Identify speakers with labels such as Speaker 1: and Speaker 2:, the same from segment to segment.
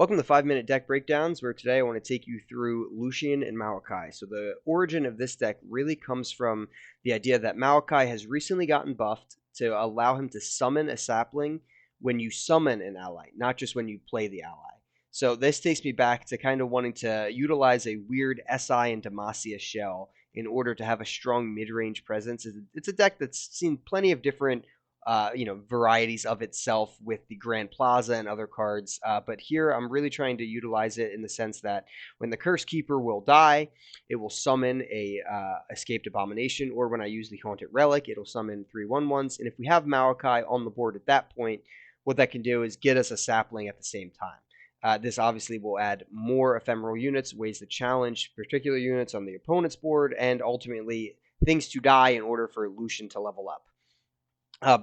Speaker 1: Welcome to 5 Minute Deck Breakdowns, where today I want to take you through Lucian and Maokai. So the origin of this deck really comes from the idea that Maokai has recently gotten buffed to allow him to summon a sapling when you summon an ally, not just when you play the ally. So this takes me back to kind of wanting to utilize a weird SI and Demacia shell in order to have a strong mid-range presence. It's a deck that's seen plenty of different varieties of itself with the Grand Plaza and other cards. But here I'm really trying to utilize it in the sense that when the Curse Keeper will die, it will summon a Escaped Abomination, or when I use the Haunted Relic, it'll summon 3/1/1s. And if we have Maokai on the board at that point, what that can do is get us a sapling at the same time. This obviously will add more ephemeral units, ways to challenge particular units on the opponent's board, and ultimately things to die in order for Lucian to level up.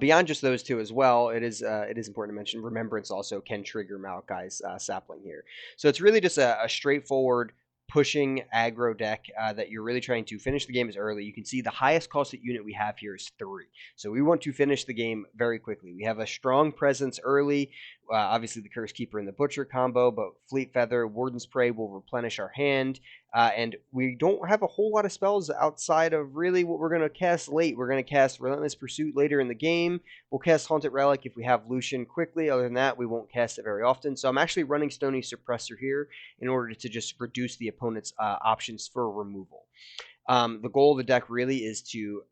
Speaker 1: Beyond just those two as well, it is important to mention Remembrance also can trigger Maokai's sapling here. So it's really just a straightforward pushing aggro deck that you're really trying to finish the game as early. You can see the highest costed unit we have here is 3. So we want to finish the game very quickly. We have a strong presence early. Obviously the Curse Keeper and the Butcher combo, but Fleet Feather, Warden's Prey will replenish our hand. And we don't have a whole lot of spells outside of really what we're going to cast late. We're going to cast Relentless Pursuit later in the game. We'll cast Haunted Relic if we have Lucian quickly. Other than that, we won't cast it very often. So I'm actually running Stony Suppressor here in order to just reduce the opponent's options for removal. The goal of the deck really is to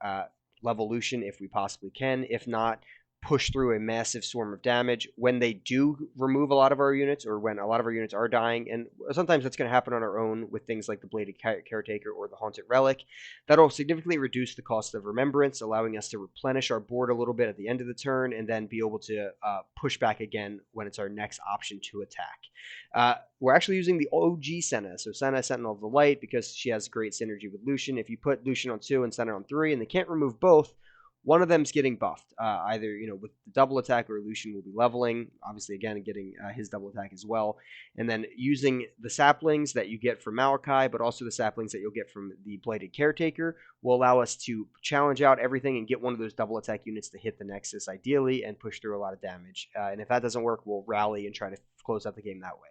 Speaker 1: level Lucian if we possibly can. If not, push through a massive swarm of damage. When they do remove a lot of our units, or when a lot of our units are dying, and sometimes that's going to happen on our own with things like the Bladed Caretaker or the Haunted Relic, that'll significantly reduce the cost of Remembrance, allowing us to replenish our board a little bit at the end of the turn, and then be able to push back again when it's our next option to attack. We're actually using the OG Senna, so Senna, Sentinel of the Light, because she has great synergy with Lucian. If you put Lucian on 2 and Senna on 3, and they can't remove both, one of them's getting buffed, either with the double attack, or Lucian will be leveling, obviously again getting his double attack as well, and then using the saplings that you get from Maokai, but also the saplings that you'll get from the Bladed Caretaker, will allow us to challenge out everything and get one of those double attack units to hit the Nexus ideally and push through a lot of damage. And if that doesn't work, we'll rally and try to close out the game that way.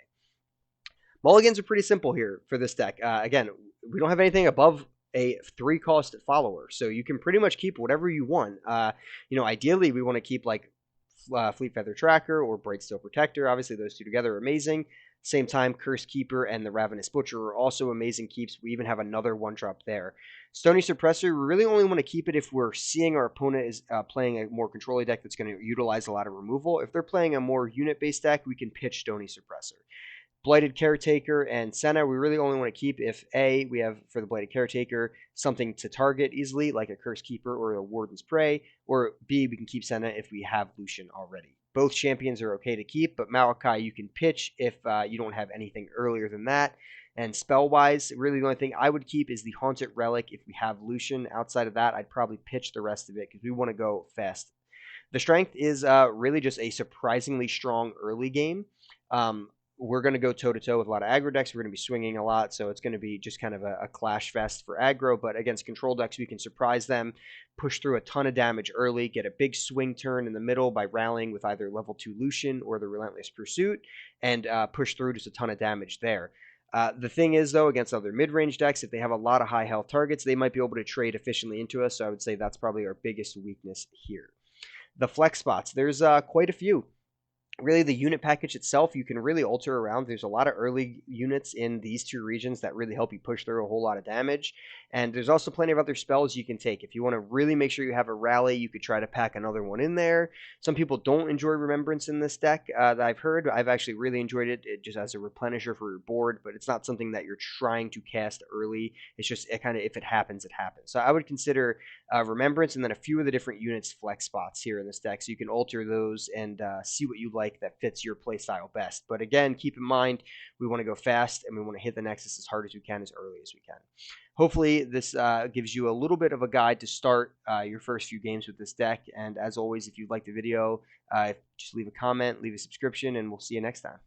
Speaker 1: Mulligans are pretty simple here for this deck. Again, we don't have anything above a 3-cost follower, so you can pretty much keep whatever you want. Ideally we want to keep like Fleet Feather Tracker or Brightsteel Protector. Obviously those two together are amazing. Same time, Curse Keeper and the Ravenous Butcher are also amazing keeps. We even have another 1-drop there. Stony Suppressor, we really only want to keep it if we're seeing our opponent is playing a more controlling deck that's going to utilize a lot of removal. If they're playing a more unit-based deck, we can pitch Stony Suppressor. Bladed Caretaker and Senna, we really only want to keep if A, we have for the Bladed Caretaker something to target easily, like a Curse Keeper or a Warden's Prey, or B, we can keep Senna if we have Lucian already. Both champions are okay to keep, but Maokai you can pitch if you don't have anything earlier than that. And spell-wise, really the only thing I would keep is the Haunted Relic if we have Lucian. Outside of that, I'd probably pitch the rest of it because we want to go fast. The strength is really just a surprisingly strong early game. We're going to go toe-to-toe with a lot of aggro decks. We're going to be swinging a lot, so it's going to be just kind of a clash fest for aggro. But against control decks, we can surprise them, push through a ton of damage early, get a big swing turn in the middle by rallying with either level 2 Lucian or the Relentless Pursuit, and push through just a ton of damage there. The thing is, though, against other mid-range decks, if they have a lot of high health targets, they might be able to trade efficiently into us, so I would say that's probably our biggest weakness here. The flex spots, there's quite a few. Really, the unit package itself, you can really alter around. There's a lot of early units in these two regions that really help you push through a whole lot of damage. And there's also plenty of other spells you can take. If you want to really make sure you have a rally, you could try to pack another one in there. Some people don't enjoy Remembrance in this deck that I've heard. I've actually really enjoyed it just as a replenisher for your board, but it's not something that you're trying to cast early. It's just kind of, if it happens, it happens. So I would consider Remembrance and then a few of the different units flex spots here in this deck, so you can alter those and see what you like that fits your playstyle best. But again, keep in mind, we want to go fast and we want to hit the Nexus as hard as we can, as early as we can. Hopefully this gives you a little bit of a guide to start your first few games with this deck. And as always, if you like the video, just leave a comment, leave a subscription, and we'll see you next time.